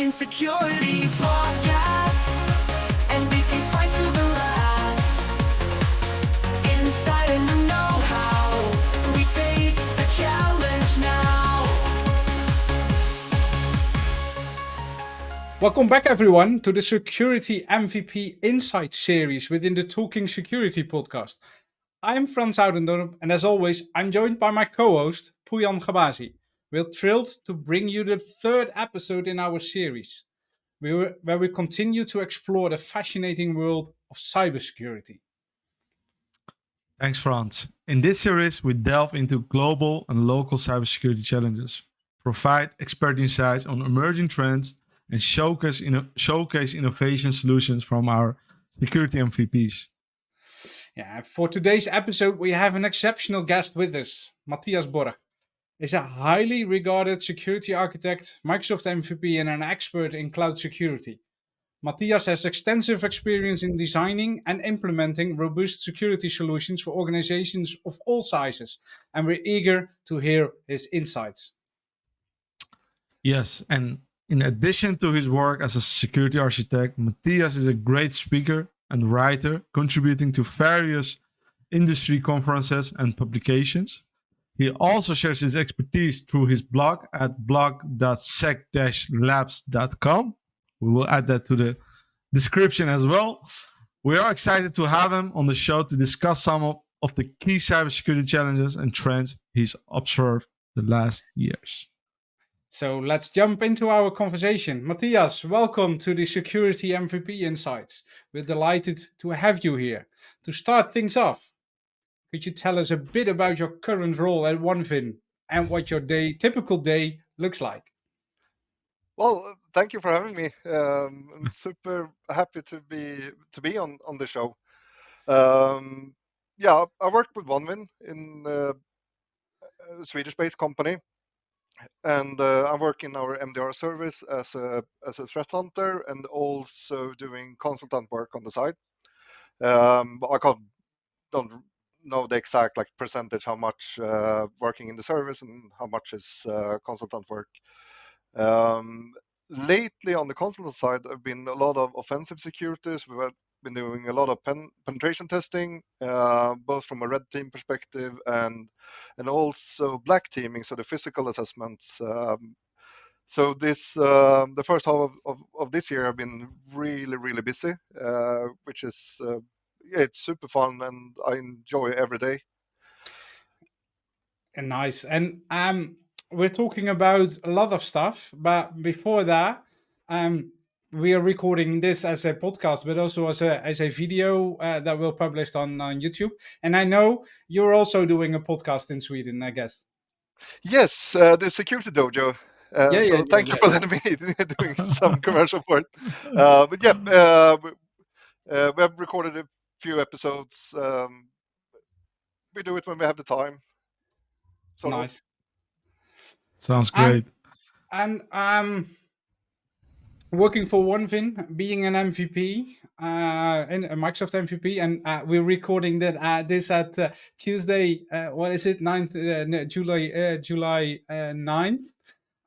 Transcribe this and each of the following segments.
Talking Security podcast. MVPs fight to the last. Insight and the know-how. We take the challenge now. Welcome back, everyone, to the Security MVP Insight series within the Talking Security podcast. I'm Frans Oudendorp, and as always, I'm joined by my co-host, Pouyan Khabazi. We're thrilled to bring you the third episode in our series, where we continue to explore the fascinating world of cybersecurity. Thanks, Frans. In this series, we delve into global and local cybersecurity challenges, provide expert insights on emerging trends, and showcase innovation solutions from our security MVPs. Yeah, for today's episode, we have an exceptional guest with us, Mattias Borg. Is a highly regarded security architect, Microsoft MVP, and an expert in cloud security. Mattias has extensive experience in designing and implementing robust security solutions for organizations of all sizes, and we're eager to hear his insights. Yes, and in addition to his work as a security architect, Mattias is a great speaker and writer, contributing to various industry conferences and publications. He also shares his expertise through his blog at blog.sec-labs.com. We will add that to the description as well. We are excited to have him on the show to discuss some of the key cybersecurity challenges and trends he's observed the last years. So let's jump into our conversation. Mattias, welcome to the Security MVP Insights. We're delighted to have you here. To start things off, could you tell us a bit about your current role at OneVin and what your typical day looks like? Well, thank you for having me. I'm super happy to be on the show. Yeah, I work with OneVin in a Swedish-based company, and I work in our MDR service as a threat hunter and also doing consultant work on the side. I don't know the exact percentage how much working in the service and how much is consultant work. Lately on the consultant side, I've been a lot of offensive securities. We've been doing a lot of penetration testing, both from a red team perspective and also black teaming, so the physical assessments. So this the first half of this year, I've been really busy, which is it's super fun and I enjoy every day. And nice. And we're talking about a lot of stuff, but before that, we are recording this as a podcast, but also as a video that we'll publish on YouTube. And I know you're also doing a podcast in Sweden, I guess. Yes, the Security Dojo. Thank you for letting me doing some commercial for it. But yeah, we have recorded a few episodes. We do it when we have the time. Nice. Sounds great. And working for OneVin, being an MVP, in a Microsoft MVP, and we're recording this at Tuesday. What is it? 9th July 9th,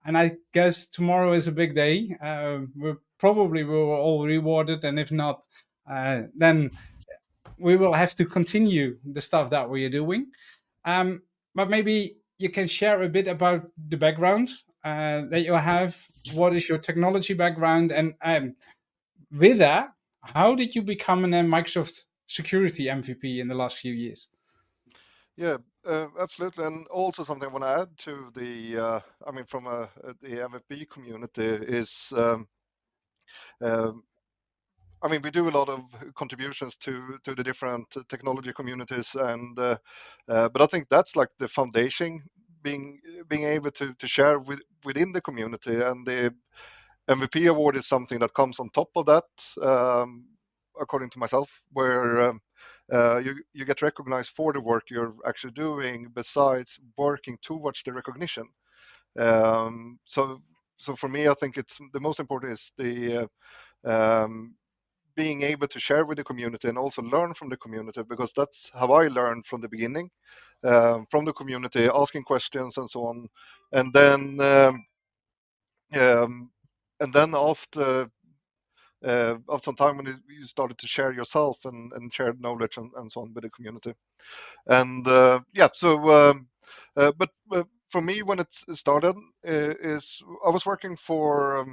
and I guess tomorrow is a big day. We were all rewarded, and if not, then we will have to continue the stuff that we are doing. But maybe you can share a bit about the background that you have. What is your technology background? And with that, how did you become a Microsoft Security MVP in the last few years? Yeah, absolutely. And also something I want to add to the, from the MVP community is, we do a lot of contributions to the different technology communities, and but I think that's like the foundation, being able to share within the community, and the MVP award is something that comes on top of that, according to myself, where you get recognized for the work you're actually doing, besides working towards the recognition. So for me, I think it's the most important is the being able to share with the community and also learn from the community, because that's how I learned from the beginning, from the community, asking questions and so on, and then and then after some time when you started to share yourself and share knowledge and so on with the community. And but for me, when it started, is I was working for.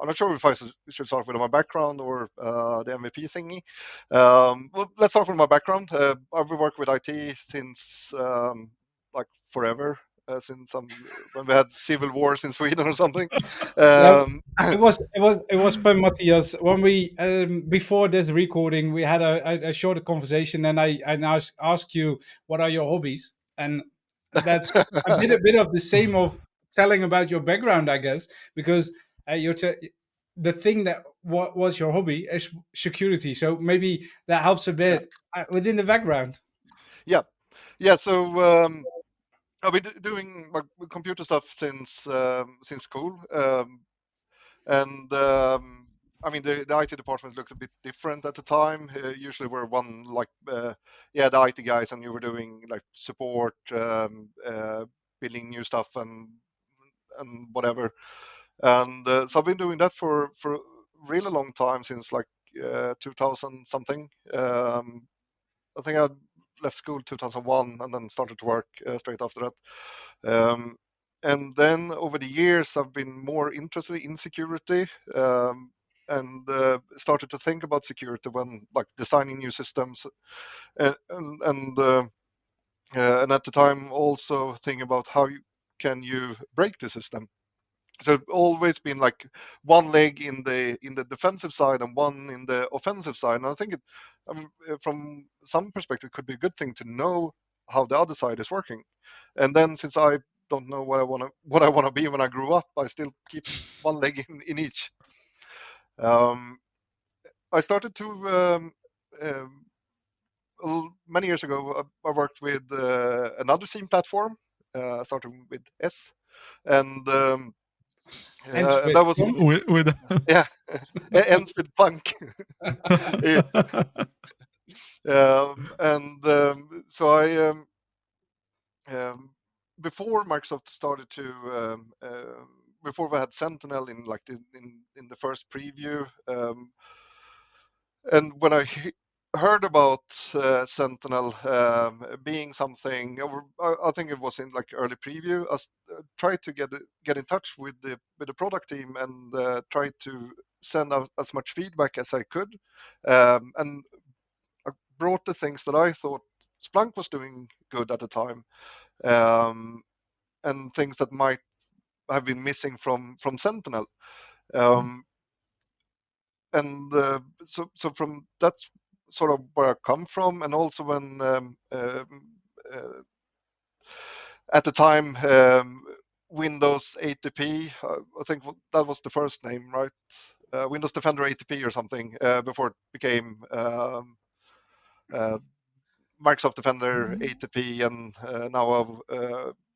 I'm not sure if I should start with my background or the MVP thingy. Well, let's start with my background. I've worked with IT since like forever. Since when we had civil wars in Sweden or something. Yeah, Um, it was fun, Matthias. When we before this recording, we had a shorter conversation, and I now asked you what are your hobbies, and that's a bit of the same of telling about your background, I guess, because the thing that was your hobby is security. So maybe that helps a yeah, bit within the background. yeah, yeah. So I've been doing like computer stuff since school. And I mean, the IT department looked a bit different at the time. Usually, we're one like the IT guys, and you were doing like support, building new stuff, and whatever. And so I've been doing that for a really long time, since like 2000 something. I think I left school 2001 and then started to work straight after that. And then over the years, I've been more interested in security, and started to think about security when like designing new systems, and at the time also thinking about how can you break the system. So it's always been like one leg in the defensive side and one in the offensive side. And I think from some perspective, it could be a good thing to know how the other side is working. And then since I don't know what I wanna be when I grew up, I still keep one leg in each. I started to many years ago. I worked with another scene platform, starting with S, and And and Swiss. that was with yeah, ends with punk. Eh, and so I um, before Microsoft started to before we had Sentinel in like in the first preview, and when heard about Sentinel being something, or I think it was in like early preview, I tried to get in touch with the product team and tried to send out as much feedback as I could, and I brought the things that I thought Splunk was doing good at the time, and things that might have been missing from Sentinel. And so from that's sort of where I come from, and also when at the time Windows ATP, I think that was the first name, right? Windows Defender ATP or something, before it became Microsoft Defender ATP, and now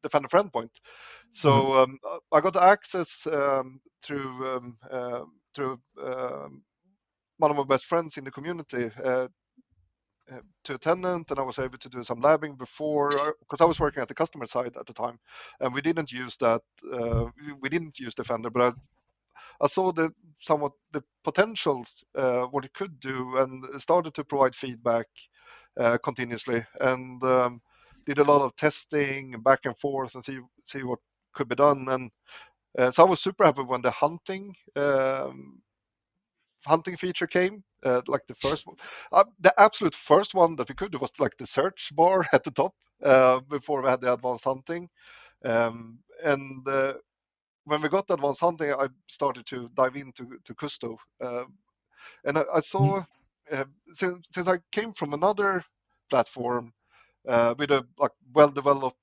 Defender for Endpoint. So I got access through one of my best friends in the community to a tenant, and I was able to do some labbing before, because I was working at the customer side at the time, and we didn't use that. We didn't use Defender, but I saw somewhat the potentials, what it could do, and started to provide feedback continuously, and did a lot of testing back and forth and see what could be done. And so I was super happy when the hunting feature came, like the first one. The absolute first one that we could do was like the search bar at the top, before we had the advanced hunting. And when we got advanced hunting, I started to dive into Custo, and I saw, since I came from another platform with a like well-developed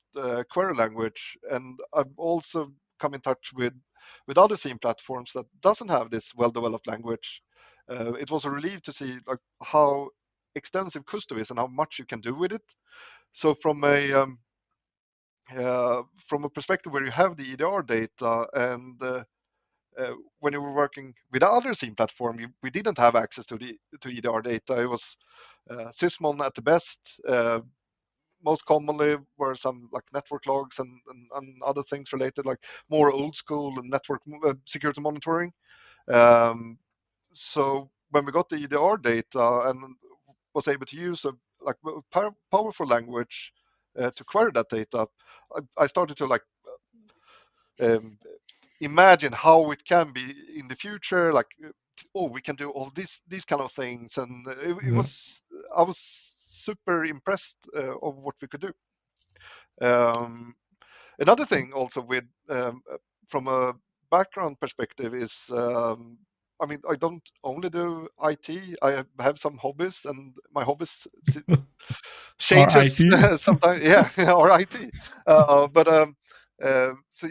query language, and I've also come in touch with other scene platforms that doesn't have this well-developed language. It was a relief to see like how extensive Custo is and how much you can do with it. So from a perspective where you have the EDR data, and when you were working with the other scene platform, we didn't have access to EDR data. It was Sysmon at the best, most commonly were some like network logs and other things related, like more old school network security monitoring. So when we got the EDR data and was able to use a like powerful language to query that data, I started to like imagine how it can be in the future. Like, oh, we can do all these kind of things, and it was I was super impressed of what we could do. Another thing also with from a background perspective is I mean, I don't only do IT. I have some hobbies, and my hobbies Or changes IT. sometimes. Yeah, or IT. But so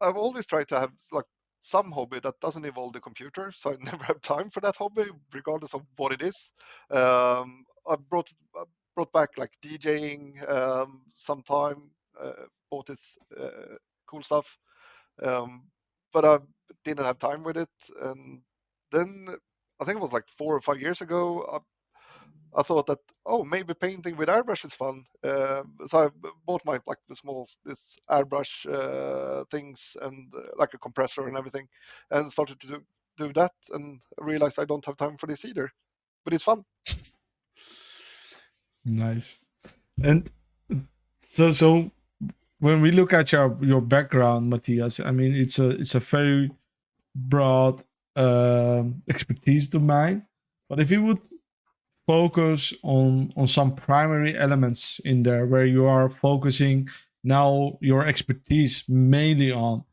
I've always tried to have like some hobby that doesn't involve the computer, so I never have time for that hobby, regardless of what it is. I brought back like DJing sometime, bought this cool stuff, but I didn't have time with it. And then I think it was like 4 or 5 years ago, I thought that, oh, maybe painting with airbrush is fun. So I bought my like this airbrush things and like a compressor and everything, and started to do that. And realized I don't have time for this either, but it's fun. Nice. And so when we look at your background, Matthias, I mean it's a very broad expertise domain. But if you would focus on some primary elements in there where you are focusing now your expertise mainly on,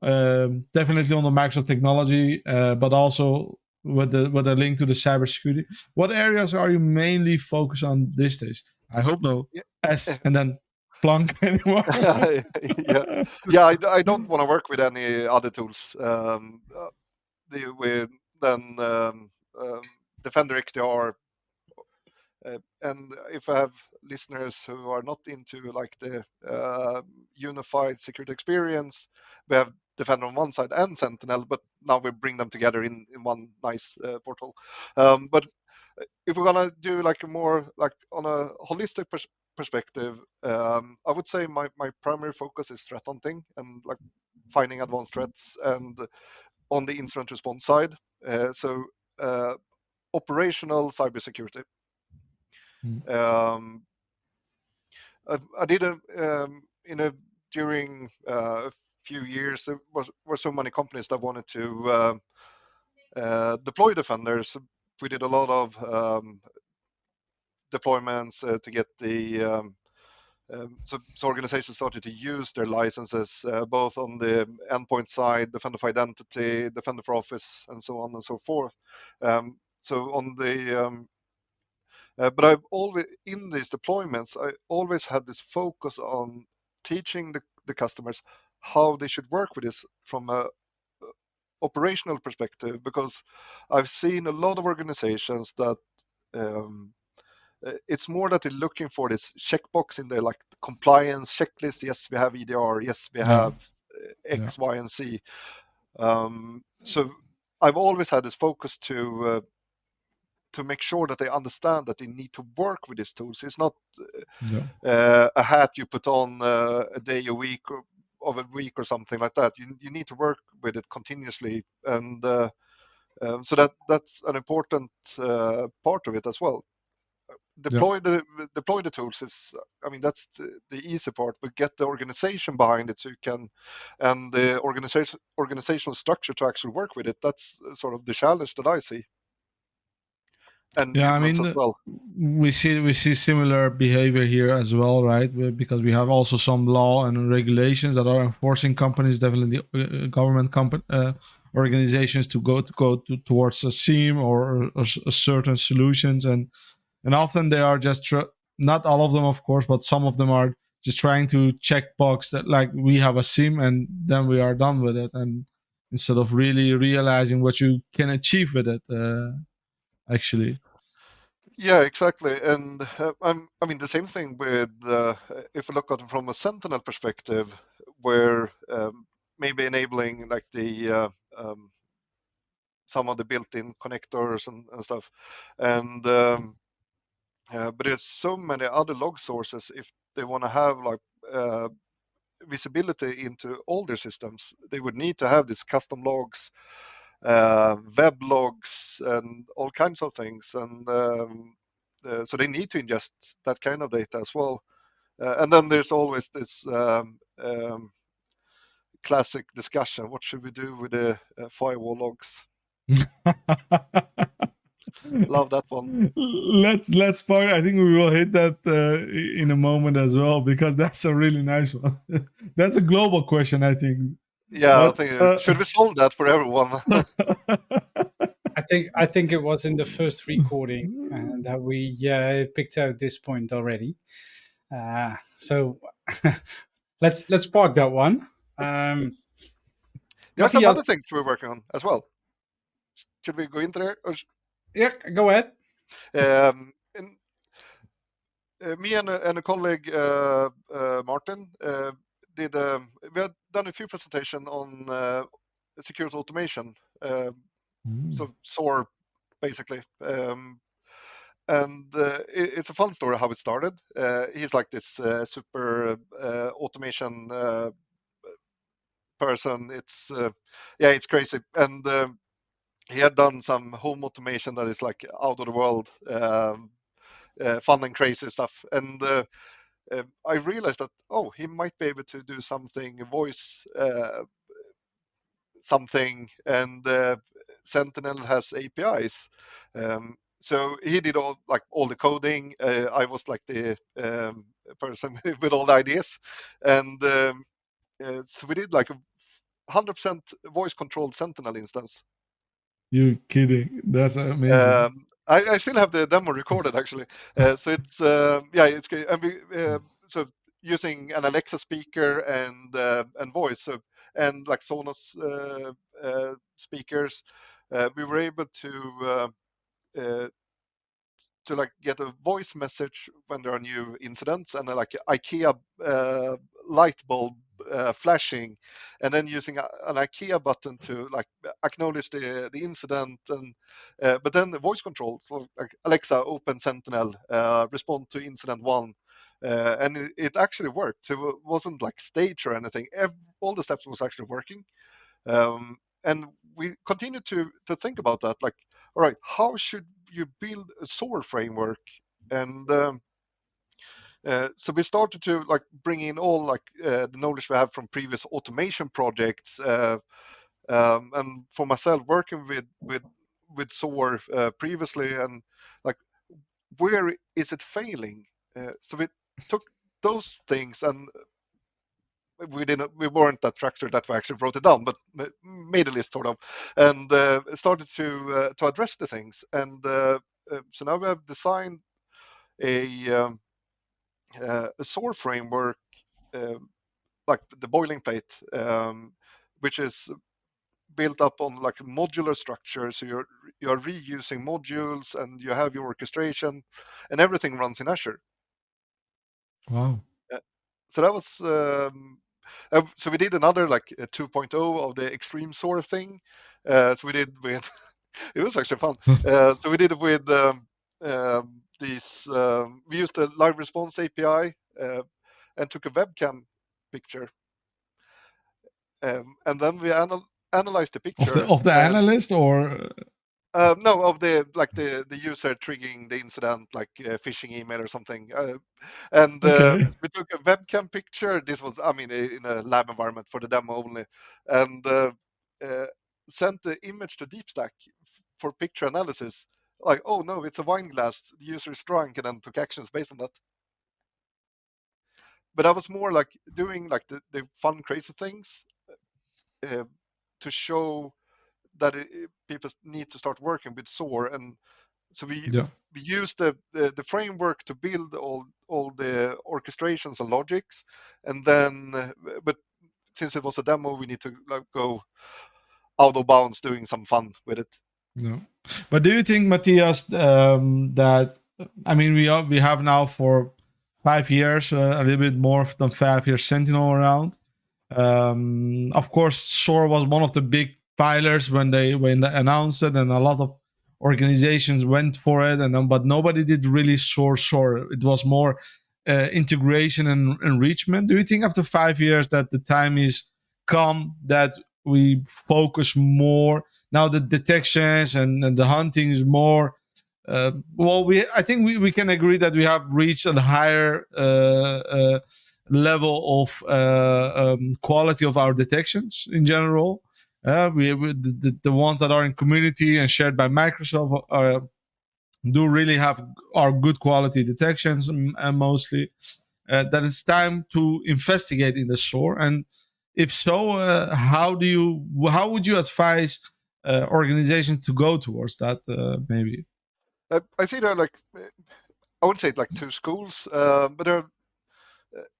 definitely on the Microsoft technology, but also with the link to the cybersecurity. What areas are you mainly focused on these days? I hope no S and then Plunk anymore. Yeah, yeah. I don't want to work with any other tools. With then Defender XDR. And if I have listeners who are not into like the unified security experience, we have Defender on one side and Sentinel, but now we bring them together in one nice portal. But if we're gonna do like a more like on a holistic perspective, I would say my primary focus is threat hunting and like finding advanced threats, and on the incident response side, so operational cybersecurity. I did during a few years there were so many companies that wanted to deploy defenders. We did a lot of deployments to get the so organizations started to use their licenses both on the endpoint side, Defender for Identity, Defender for Office, and so on and so forth. So on the but I've always, in these deployments, I always had this focus on teaching the customers how they should work with this from a operational perspective, because I've seen a lot of organizations that it's more that they're looking for this checkbox in their like compliance checklist. Yes, we have EDR. Yes, we have X, Y, and Z. So I've always had this focus to make sure that they understand that they need to work with these tools. It's not a hat you put on a day a week of a week or something like that. You need to work with it continuously, and so that's an important part of it as well. Deploy the tools is, I mean, that's the easy part, but get the organization behind it so you can, and the organizational structure to actually work with it. That's sort of the challenge that I see. And Yeah, I humans mean, as well. we see similar behavior here as well, right? Because we have also some law and regulations that are enforcing companies, definitely government organizations, to go towards a SIEM or a certain solutions, and often they are just not all of them, of course, but some of them are just trying to check box that like we have a SIEM and then we are done with it, and instead of really realizing what you can achieve with it, actually. Yeah, exactly. And I mean, the same thing with if we look at it from a Sentinel perspective, where maybe enabling like the some of the built-in connectors and stuff, and but there's so many other log sources. If they want to have like visibility into all their systems, they would need to have these custom logs, web logs, and all kinds of things. And so they need to ingest that kind of data as well. And then there's always this classic discussion: what should we do with the firewall logs? Love that one. Let's park. I think we will hit that in a moment as well, because that's a really nice one. That's a global question, I think. Yeah, But, I think should we solve that for everyone? I think it was in the first recording that we picked out this point already. So let's park that one. There are some Mattias- other things we're working on as well. Should we go into there? Or Yeah, go ahead. Me and a colleague, Martin, we had done a few presentations on security automation, so SOAR basically. And it's a fun story how it started. He's like this super automation person. It's crazy. And he had done some home automation that is like out of the world, fun and crazy stuff. And I realized that, he might be able to do something voice something, and Sentinel has APIs. So he did all the coding. I was like the person with all the ideas, and so we did like a 100% voice controlled Sentinel instance. You're kidding? That's amazing. I still have the demo recorded actually. So it's it's great. And we so using an Alexa speaker and voice, and like Sonos speakers, we were able to like get a voice message when there are new incidents, and like IKEA light bulb flashing, and then using an IKEA button to like acknowledge the incident, and but then the voice control, so like Alexa open Sentinel, respond to incident 1, and it actually worked. So it wasn't like staged or anything. All the steps was actually working. And we continue to think about that, like, all right, how should you build a SOAR framework? And so we started to like bring in all like the knowledge we have from previous automation projects, and for myself working with SOAR previously, and like where is it failing? So we took those things, and we weren't that structured that we actually wrote it down, but made a list sort of, and started to address the things. And so now we have designed a SOAR framework, like the boiling plate, which is built up on like a modular structure. So you're reusing modules, and you have your orchestration, and everything runs in Azure. Wow. So that was so we did another like 2.0 of the extreme SOAR thing. So we did with it was actually fun. So we did it with these. We used the live response API and took a webcam picture, and then we analyzed the picture Of the analyst, or no, of the user triggering the incident, like phishing email or something. And Okay. we took a webcam picture. This was, I mean, in a lab environment for the demo only, and sent the image to DeepStack for picture analysis. Like, oh no, it's a wine glass. The user is drunk, and then took actions based on that. But I was more like doing like the fun, crazy things to show that people need to start working with SOAR. And so we use the framework to build all the orchestrations and logics, and then but since it was a demo, we need to like go out of bounds doing some fun with it. No. But do you think, Matthias, that, I mean, we have now for 5 years, a little bit more than 5 years, Sentinel around. Of course, SOAR was one of the big pillars when they announced it, and a lot of organizations went for it, but nobody did really SOAR. It was more integration and enrichment. Do you think after 5 years that the time is come that we focus more now, the detections and the hunting is more I think we can agree that we have reached a higher level of quality of our detections in general. The ones that are in community and shared by Microsoft do really have are good quality detections, mostly. That it's time to investigate in the SOAR, and if so, how would you advise organizations to go towards that? Maybe. I see there like I would say like two schools, but there are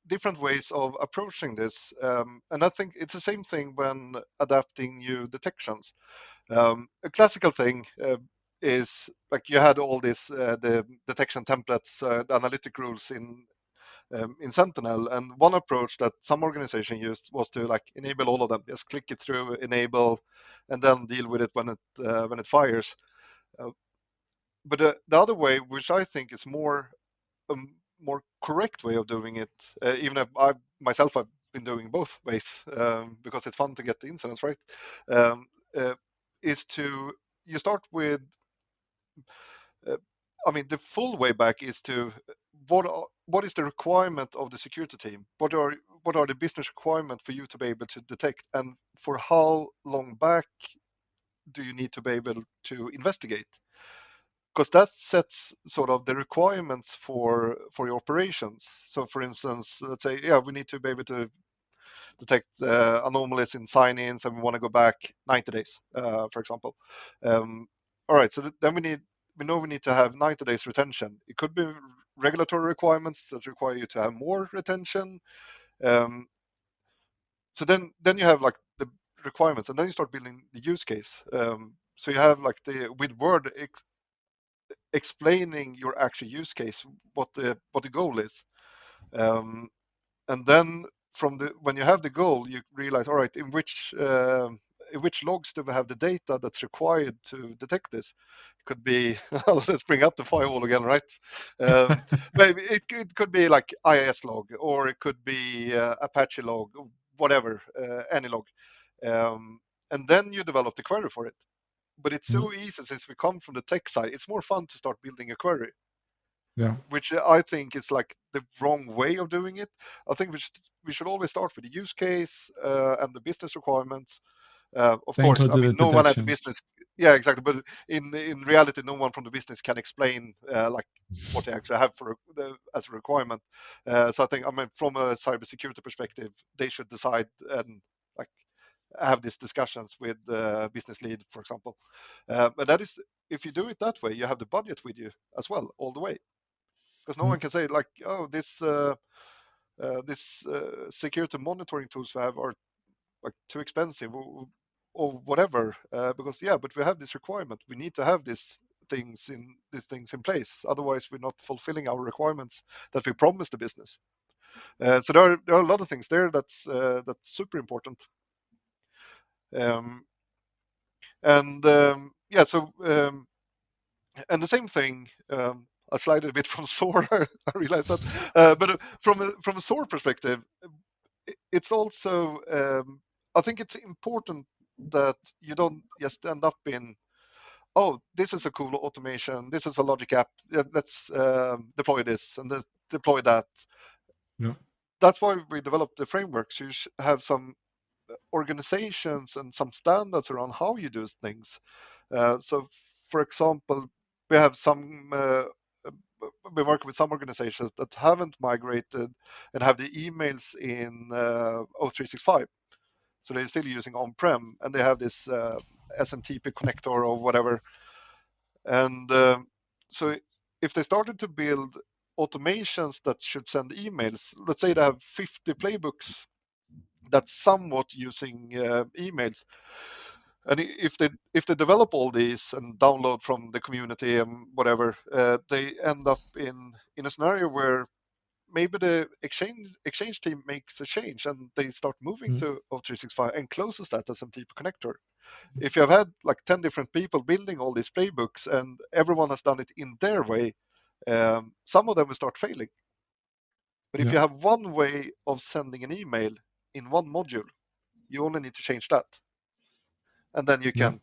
different ways of approaching this, and I think it's the same thing when adapting new detections. A classical thing is like you had all this the detection templates, the analytic rules in Sentinel, and one approach that some organization used was to like enable all of them, just click it through, enable, and then deal with it when it fires. But the other way, which I think is more more correct way of doing it, even if I myself I've been doing both ways because it's fun to get the incidents right, um, is to you start with. I mean, the full way back is to what is the requirement of the security team? What are the business requirements for you to be able to detect, and for how long back do you need to be able to investigate? Because that sets sort of the requirements for your operations. So, for instance, let's say, yeah, we need to be able to detect anomalies in sign-ins, and we want to go back 90 days, for example. All right, so then we know we need to have 90 days retention. It could be regulatory requirements that require you to have more retention. So then you have like the requirements, and then you start building the use case. So you have like with Word explaining your actual use case, what the goal is, and then when you have the goal, you realize, all right, in which logs do we have the data that's required to detect this? It could be let's bring up the firewall again, right? Maybe it could be like IIS log, or it could be Apache log, whatever, any log, and then you develop the query for it. But it's so easy, since we come from the tech side, it's more fun to start building a query. Yeah. Which I think is like the wrong way of doing it. I think we should always start with the use case and the business requirements. Of Then course, go I to mean, the no one at the detections. business, yeah, exactly. But in reality, no one from the business can explain like what they actually have as a requirement. So I think, I mean, from a cybersecurity perspective, they should decide and like have these discussions with the business lead, for example. And that is, if you do it that way, you have the budget with you as well all the way, because no one can say like, oh, this security monitoring tools we have are like too expensive, or whatever, because yeah, but we have this requirement, we need to have these things in place, otherwise we're not fulfilling our requirements that we promised the business. So there are a lot of things there that's super important. And yeah, so and the same thing, I slide a bit from SOAR, I realize that, but from a SOAR perspective, it's also, I think it's important that you don't just end up in, oh, this is a cool automation, this is a logic app, let's deploy this and deploy that. Yeah. That's why we developed the frameworks. You have some organizations and some standards around how you do things. So, for example, we have we work with some organizations that haven't migrated and have the emails in O365. So they're still using on-prem, and they have this SMTP connector or whatever. And so if they started to build automations that should send emails, let's say they have 50 playbooks that's somewhat using emails, and if they develop all these and download from the community and whatever, they end up in a scenario where maybe the exchange team makes a change and they start moving to O365 and closes that SMTP connector. if you have had like 10 different people building all these playbooks and everyone has done it in their way, some of them will start failing. But if you have one way of sending an email in one module, you only need to change that, and then you can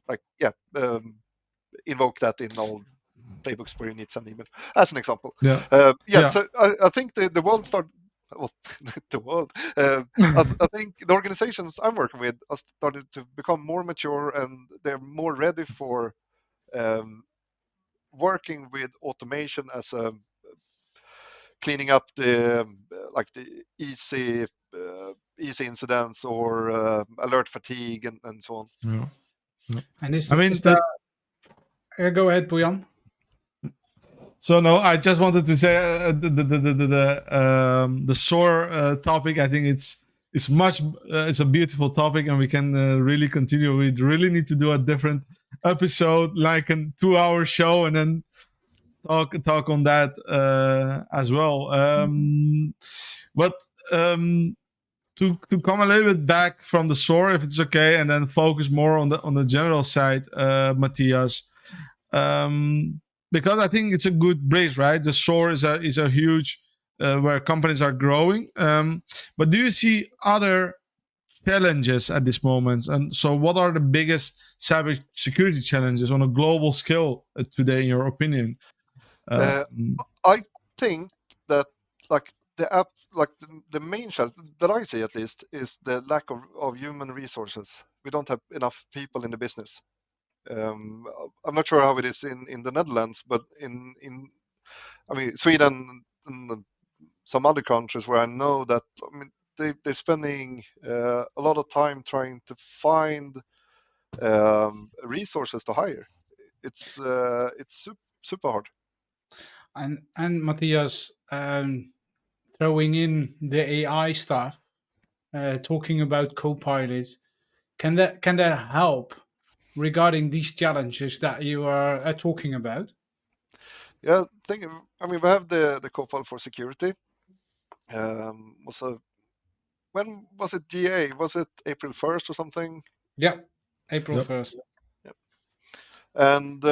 invoke that in all playbooks where you need to send email, as an example. So I think the world started. Well, the world. I think the organizations I'm working with are started to become more mature, and they're more ready for working with automation as a cleaning up the like the easy incidents or alert fatigue and so on. And go ahead, Pouyan. So no, I just wanted to say the SOAR topic. I think it's a beautiful topic, and we can really continue. We really need to do a different episode, like a 2-hour show, and then talk on that as well. But to come a little bit back from the SOAR, if it's okay, and then focus more on the general side, Mattias. Because I think it's a good bridge, right? The SOAR is a huge where companies are growing. But do you see other challenges at this moment? And so, what are the biggest cybersecurity challenges on a global scale today, in your opinion? I think that the main challenge that I see, at least, is the lack of human resources. We don't have enough people in the business. I'm not sure how it is in the Netherlands, but in Sweden and some other countries where I know that they're spending a lot of time trying to find resources to hire. It's super hard. And Mattias, throwing in the AI stuff, talking about co-pilots, can that help regarding these challenges that you are talking about? Yeah, we have the Copilot for security. When was it GA? Was it April 1st or something? Yeah, April 1st. Yeah. And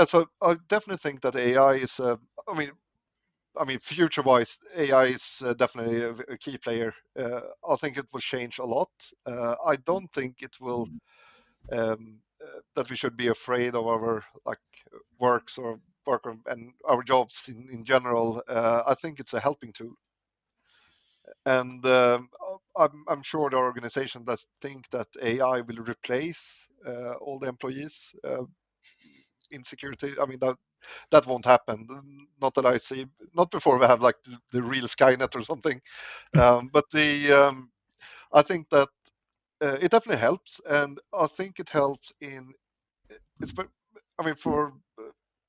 so I definitely think that AI is. Future-wise, AI is definitely a key player. I think it will change a lot. I don't think it will. That we should be afraid of our work and our jobs in general. I think it's a helping tool, and I'm sure the organization that think that AI will replace all the employees in security. That won't happen. Not that I see. Not before we have the real Skynet or something. But I think that it definitely helps, and I think it helps for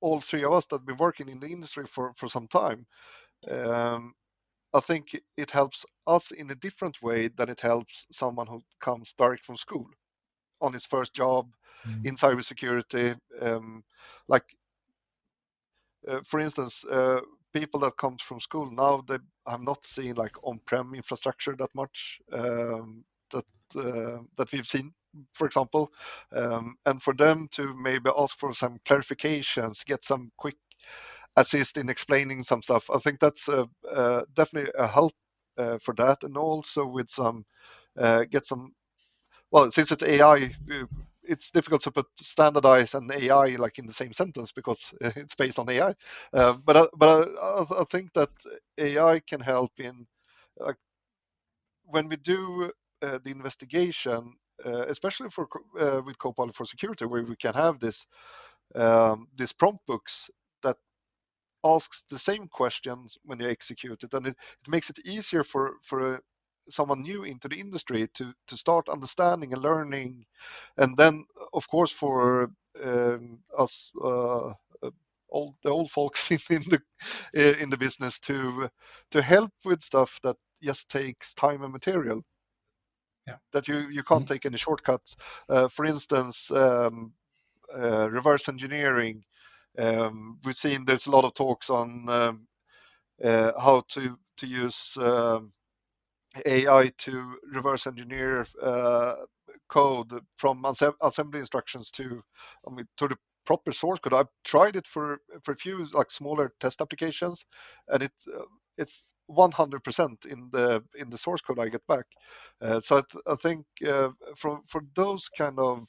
all three of us that have been working in the industry for some time. I think it helps us in a different way than it helps someone who comes direct from school on his first job in cybersecurity. For instance, people that come from school now, they have not seen on-prem infrastructure that much that we've seen, for example, and for them to maybe ask for some clarifications, get some quick assist in explaining some stuff. I think that's definitely a help for that, and also with some get some. Well, since it's AI, it's difficult to put standardize and AI in the same sentence because it's based on AI. But I think that AI can help in when we do the investigation, especially with Copilot for security, where we can have this prompt books that asks the same questions when you execute it, and it makes it easier for someone new into the industry to start understanding and learning, and then of course for us the old folks in the business to help with stuff that just takes time and material. Yeah. That you can't take any shortcuts. For instance, reverse engineering. We've seen there's a lot of talks on how to use AI to reverse engineer code from assembly instructions to the proper source code. I've tried it for a few like smaller test applications, and it's 100% in the source code I get back. So I think for those kind of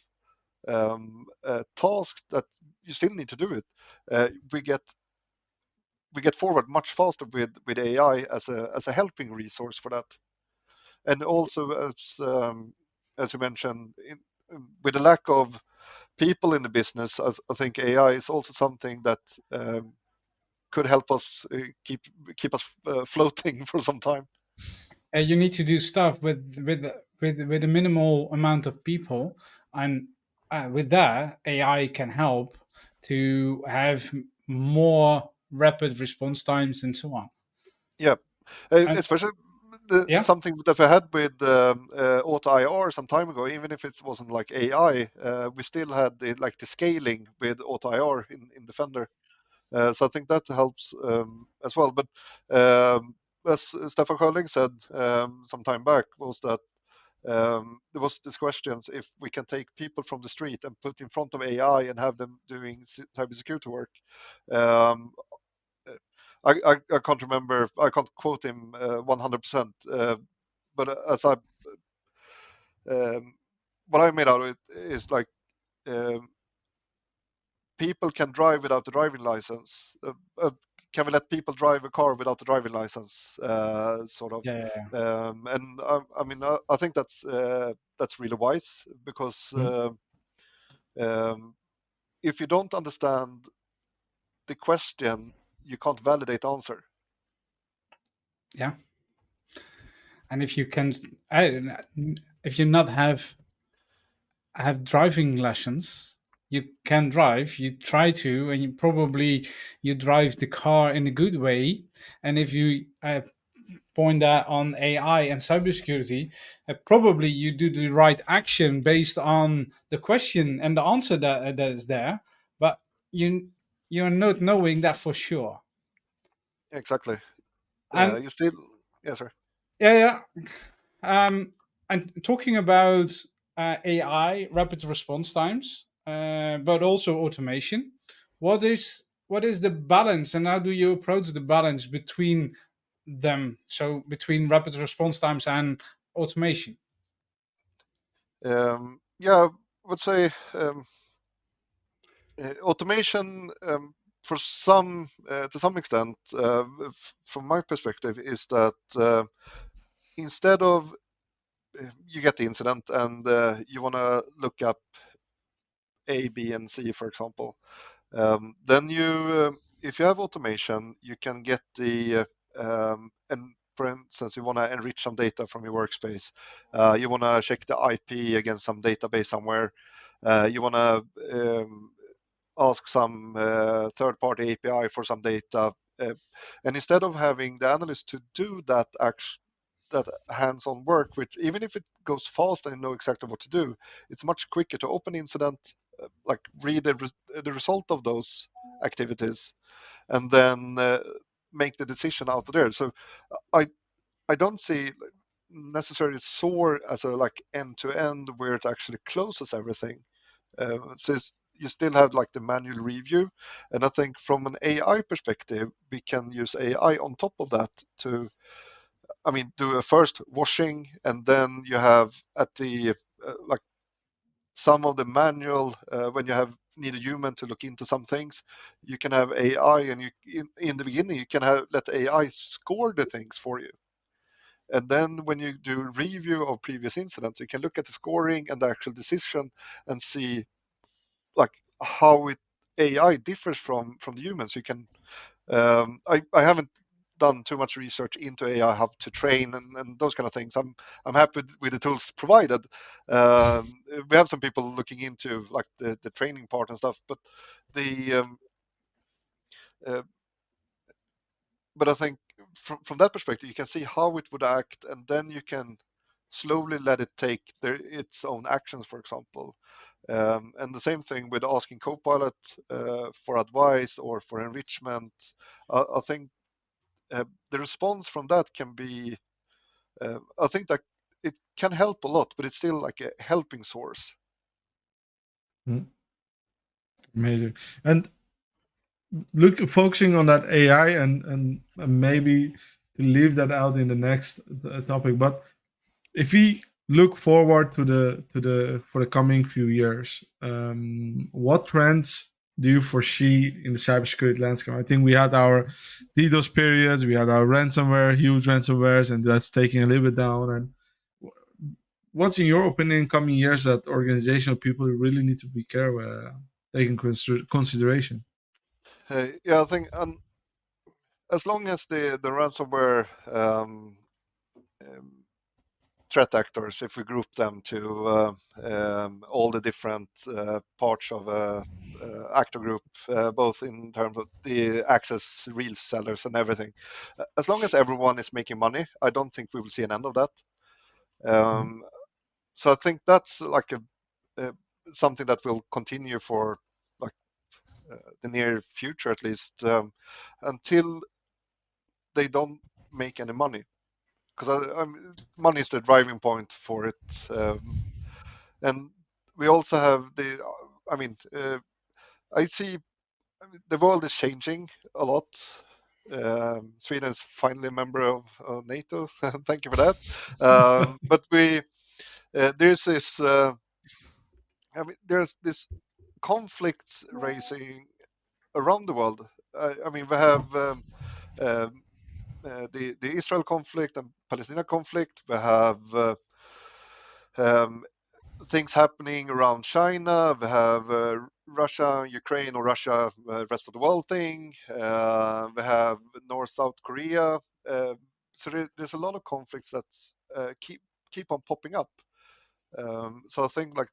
tasks that you still need to do it, we get forward much faster with AI as a helping resource for that. And also, as you mentioned, with the lack of people in the business, I think AI is also something that could help us keep us floating for some time. You need to do stuff with a minimal amount of people, and with that, AI can help to have more rapid response times and so on. Yeah, And especially yeah, something that we had with Auto IR some time ago. Even if it wasn't like AI, we still had the scaling with Auto IR in Defender. So I think that helps as well. But as Stefan Schölling said some time back, was that there was this questions if we can take people from the street and put in front of AI and have them doing cybersecurity work. I can't remember. I can't quote him 100%. But as what I made out of it is like people can drive without a driving license. Can we let people drive a car without a driving license? Sort of. yeah, And I mean, I think that's really wise because if you don't understand the question, you can't validate the answer. yeah. And if you can, if you not have driving lessons, you can drive. You try to, and you drive the car in a good way. And if you point that on AI and cybersecurity, probably you do the right action based on the question and the answer that is there, but you're not knowing that for sure. Exactly. And You still, yes, sir. yeah. And talking about AI, rapid response times, but also automation. What is the balance, and how do you approach the balance between them? So between rapid response times and automation. Yeah, I would say automation for some to some extent, from my perspective, is that instead of you get the incident and you want to look up A, B, and C, for example, then you if you have automation, you can get the and for instance, you want to enrich some data from your workspace. You want to check the IP against some database somewhere. You want to ask some third-party API for some data. And instead of having the analyst to do that that hands-on work, which even if it goes fast and you know exactly what to do, it's much quicker to open incident, like read the result of those activities, and then make the decision out of there. So I don't see necessarily SOAR as a like end-to-end where it actually closes everything. Since you still have like the manual review, and I think from an AI perspective, we can use AI on top of that to, I mean, do a first washing, and then you have at the like some of the manual when you have need a human to look into some things, you can have AI, and you in the beginning you can let AI score the things for you. And then when you do review of previous incidents, you can look at the scoring and the actual decision and see like how AI differs from the humans. You can I haven't done too much research into AI, how to train and those kind of things. I'm happy with the tools provided. We have some people looking into like the training part and stuff, but the but I think from that perspective, you can see how it would act, and then you can slowly let it take its own actions, for example. And the same thing with asking Copilot for advice or for enrichment. I think the response from that can be, I think that it can help a lot, but it's still like a helping source. Amazing. And focusing on that AI and maybe to leave that out in the next topic, but if we look forward to the for the coming few years, what trends do you foresee in the cybersecurity landscape? I think we had our DDoS periods, we had our ransomware, huge ransomwares, and that's taking a little bit down. And what's in your opinion in coming years that organizational people really need to be careful, taking consideration? Yeah, I think as long as the ransomware threat actors, if we group them to all the different parts of a actor group, both in terms of the access real sellers and everything, as long as everyone is making money, I don't think we will see an end of that. So I think that's like a something that will continue for like the near future, at least, until they don't make any money, because money is the driving point for it. And we also have I see the world is changing a lot. Sweden is finally a member of NATO. Thank you for that. But there's this conflict raising around the world. We have the Israel conflict and Palestine conflict. We have things happening around China. We have Russia, Ukraine, or Russia, rest of the world thing. We have North-South Korea. So there's a lot of conflicts that keep on popping up. So I think like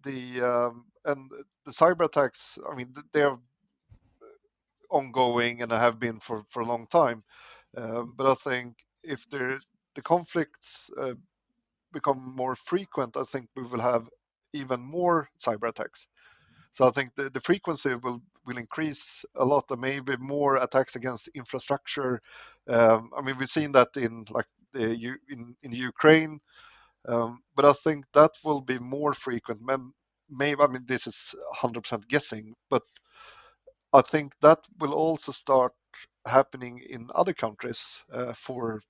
and the cyber attacks, they're ongoing and have been for a long time. But I think if the conflicts become more frequent, I think we will have even more cyber attacks. So I think the frequency will increase a lot, and maybe more attacks against infrastructure. We've seen that in like in Ukraine, but I think that will be more frequent. Maybe this is 100% guessing, but I think that will also start happening in other countries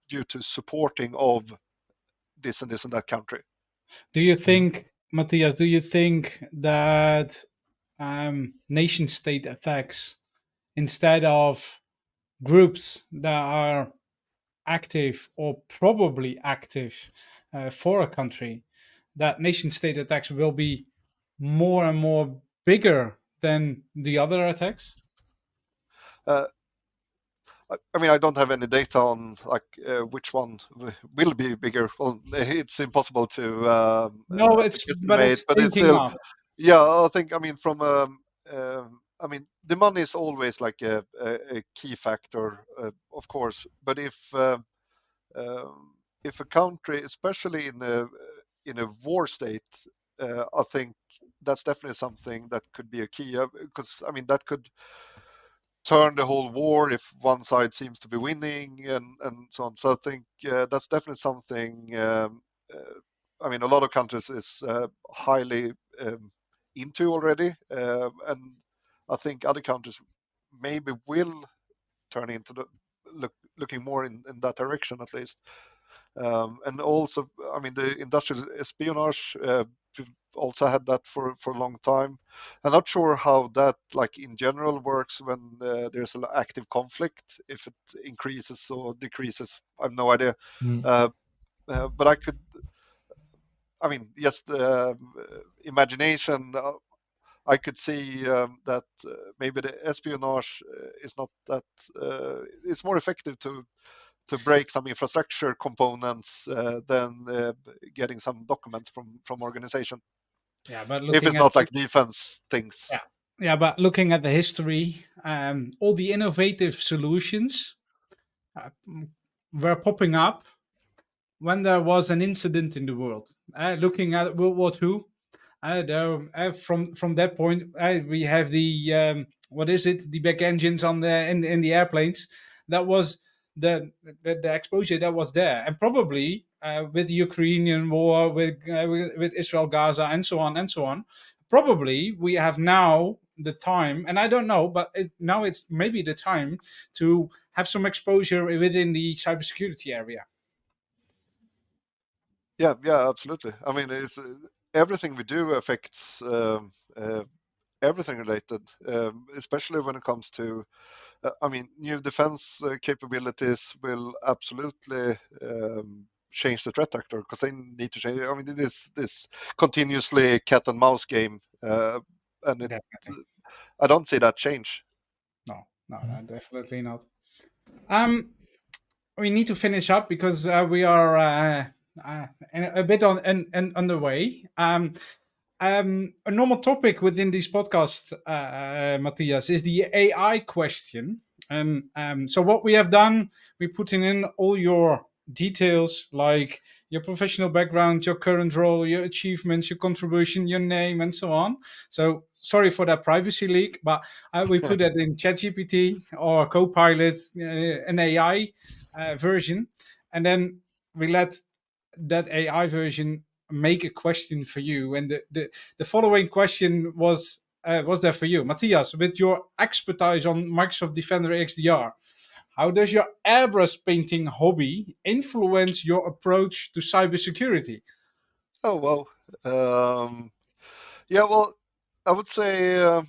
due to supporting of this and this and that country. Do you think, Matthias, that nation state attacks, instead of groups that are active or probably active for a country, that nation state attacks will be more and more bigger than the other attacks? I don't have any data on which one will be bigger. Well, it's impossible to No, but estimate, it's but it's thinking still, up. yeah. I think from the money is always like a key factor, of course. But if a country, especially in a war state, I think that's definitely something that could be a key, because that could turn the whole war if one side seems to be winning and so on. So I think that's definitely something. A lot of countries is highly into already, and I think other countries maybe will turn into looking more in that direction at least. And also, the industrial espionage, we've also had that for a long time. I'm not sure how that, like in general, works when there's an active conflict, if it increases or decreases. I have no idea. But I could, just imagination. I could see that maybe the espionage is not that. It's more effective to break some infrastructure components than getting some documents from organization. Yeah, but If it's not like defense things. Yeah, but looking at the history, all the innovative solutions were popping up when there was an incident in the world. Looking at World War II, from that point, we have the what is it? The back engines on the in the airplanes. That was the exposure that was there, and probably with the Ukrainian war, with Israel, Gaza, and so on and so on. Probably we have now the time, and I don't know, but now it's maybe the time to have some exposure within the cybersecurity area. Yeah, absolutely. I mean, it's everything we do affects everything related, especially when it comes to. I mean, new defense capabilities will absolutely change the threat actor because they need to change. I mean, it is this continuously cat and mouse game, and Definitely. I don't see that change. No, definitely not. We need to finish up because we are a bit on and underway. A normal topic within this podcast, Matthias, is the AI question. And so what we have done, we putting in all your details, like your professional background, your current role, your achievements, your contribution, your name, and so on. So sorry for that privacy leak, but we put that in ChatGPT or Copilot, an AI version, and then we let that AI version make a question for you. And the following question was there for you, Matthias, with your expertise on Microsoft Defender XDR. How does your airbrush painting hobby influence your approach to cybersecurity? Oh well, yeah. Well, I would say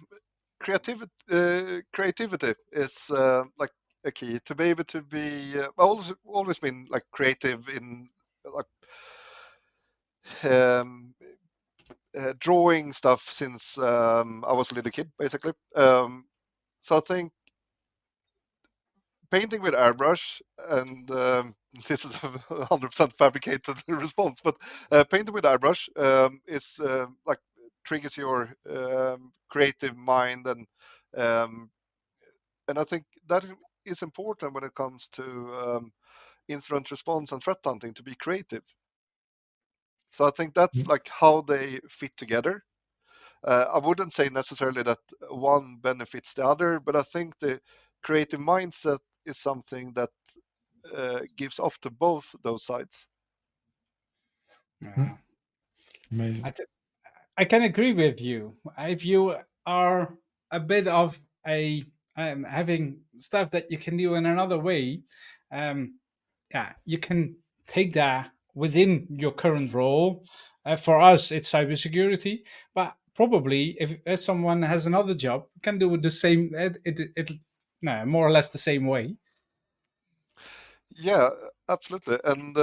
creativity is like a key to be able to be. I've always been like creative in like drawing stuff since I was a little kid, basically. So I think painting with airbrush, and this is a 100% fabricated response, but painting with airbrush is like triggers your creative mind, and I think that is important when it comes to incident response and threat hunting, to be creative. So I think that's like how they fit together. I wouldn't say necessarily that one benefits the other, but I think the creative mindset is something that gives off to both those sides. Yeah. Amazing. I can agree with you. If you are a bit of a having stuff that you can do in another way, yeah, you can take that within your current role. For us, it's cybersecurity, but probably if someone has another job, can do it the same. No, more or less the same way. Yeah, absolutely. And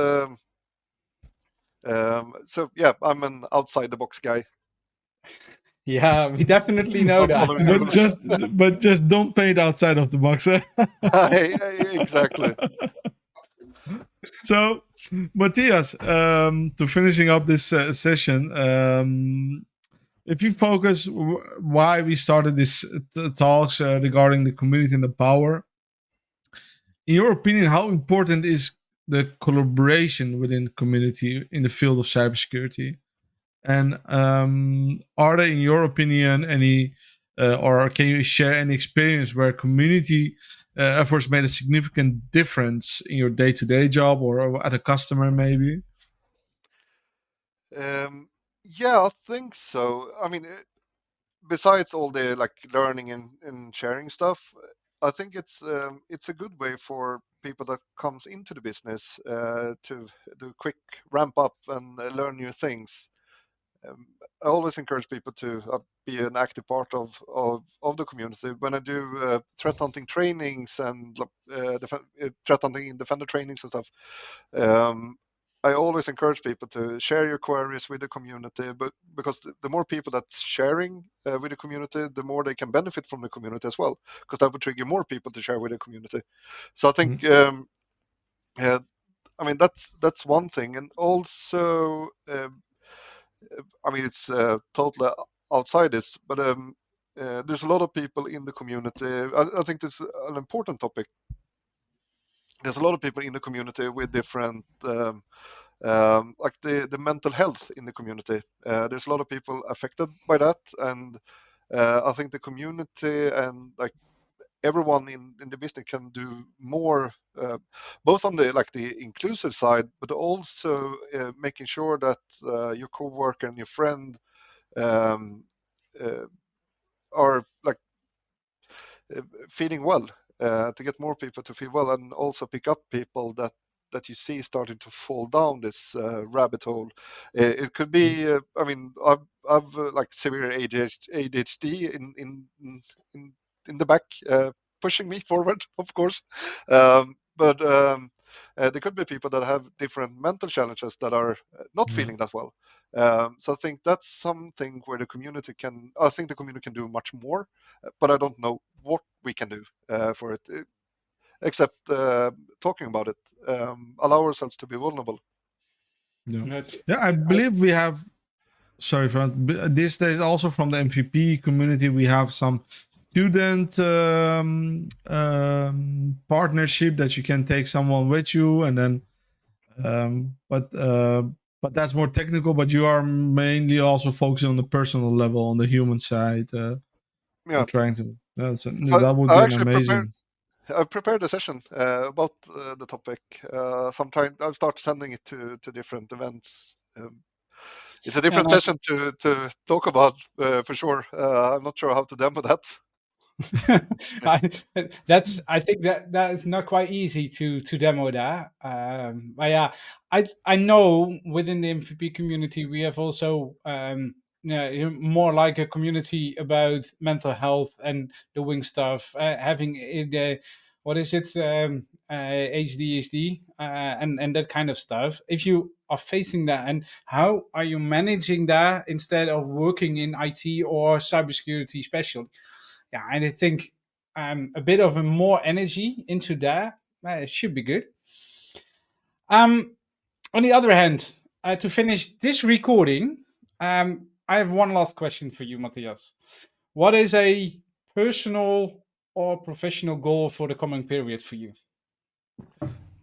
so yeah, I'm an outside the box guy. Yeah, we definitely know Not that. following the rules. But just don't paint outside of the box. Exactly. So, Matthias, to finishing up this session, if you focus why we started this talks regarding the community and the power, in your opinion, how important is the collaboration within the community in the field of cybersecurity? And are there, in your opinion, any, or can you share any experience where community efforts made a significant difference in your day-to-day job or at a customer, maybe? Yeah, I think so. I mean, besides all the like learning and sharing stuff, I think it's a good way for people that comes into the business to do quick ramp up and learn new things. I always encourage people to be an active part of the community. When I do threat hunting trainings and threat hunting in defender trainings and stuff, I always encourage people to share your queries with the community, but because the more people that's sharing with the community, the more they can benefit from the community as well, because that would trigger more people to share with the community. So I think, I mean, that's one thing, and also, I mean, it's totally outside this, but there's a lot of people in the community. I think this is an important topic. There's a lot of people in the community with different, like the mental health in the community. There's a lot of people affected by that, and I think the community and like everyone in the business can do more, both on the inclusive side, but also making sure that your coworker and your friend um, are feeling well, to get more people to feel well, and also pick up people that you see starting to fall down this rabbit hole. It could be, I've severe ADHD in the back, pushing me forward, of course. But there could be people that have different mental challenges that are not feeling that well. So I think that's something where I think the community can do much more, but I don't know what we can do for it, except talking about it, allow ourselves to be vulnerable. I believe we have. Sorry, Frans. These days, also from the MVP community, we have some student partnership that you can take someone with you, and then. But that's more technical. But you are mainly also focusing on the personal level, on the human side. Yeah. Trying to. So that would I be actually amazing. I've prepared a session about the topic. Sometime I'll start sending it to different events. It's a different session to talk about for sure. I'm not sure how to demo that. I think that is not quite easy to demo that. But yeah, I know within the MVP community we have also more like a community about mental health and doing stuff, having the what is it, HDSD, and that kind of stuff. If you are facing that, and how are you managing that instead of working in IT or cybersecurity, especially? Yeah, and I think a bit of a more energy into that should be good. On the other hand, to finish this recording, I have one last question for you, Mattias. What is a personal or professional goal for the coming period for you?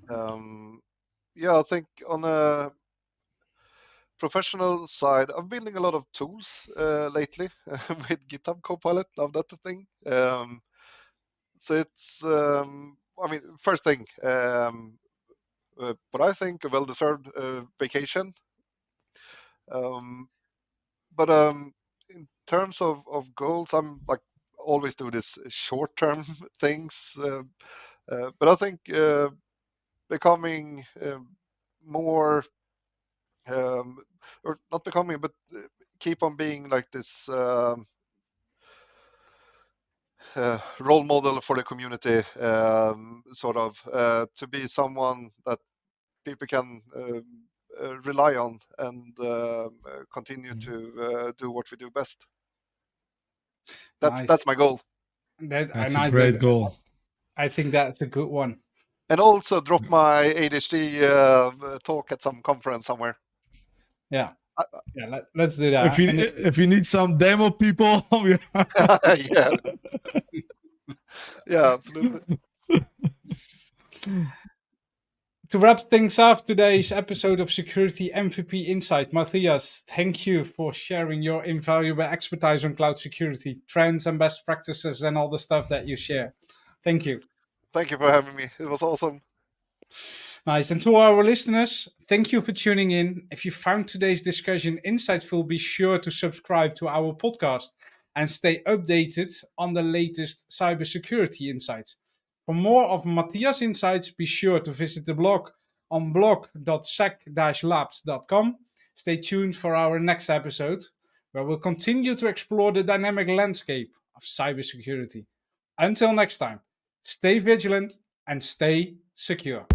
I think on a professional side, I'm building a lot of tools lately with GitHub Copilot. Love that thing. So it's, first thing, but I think a well-deserved vacation. But in terms of goals, I'm always do this short-term things. But I think becoming more, or not becoming, but keep on being like this role model for the community, sort of, to be someone that people can rely on and continue to do what we do best. That's my goal. That's a great goal. I think that's a good one. And also drop my ADHD talk at some conference somewhere. Yeah. Let's do that. If you need some demo people, yeah. Yeah, absolutely. To wrap things up, today's episode of Security MVP Insight, Mattias, thank you for sharing your invaluable expertise on cloud security, trends and best practices, and all the stuff that you share. Thank you. Thank you for having me. It was awesome. Nice. And to our listeners, thank you for tuning in. If you found today's discussion insightful, be sure to subscribe to our podcast and stay updated on the latest cybersecurity insights. For more of Mattias' insights, be sure to visit the blog on blog.sec-labs.com. Stay tuned for our next episode, where we'll continue to explore the dynamic landscape of cybersecurity. Until next time, stay vigilant and stay secure.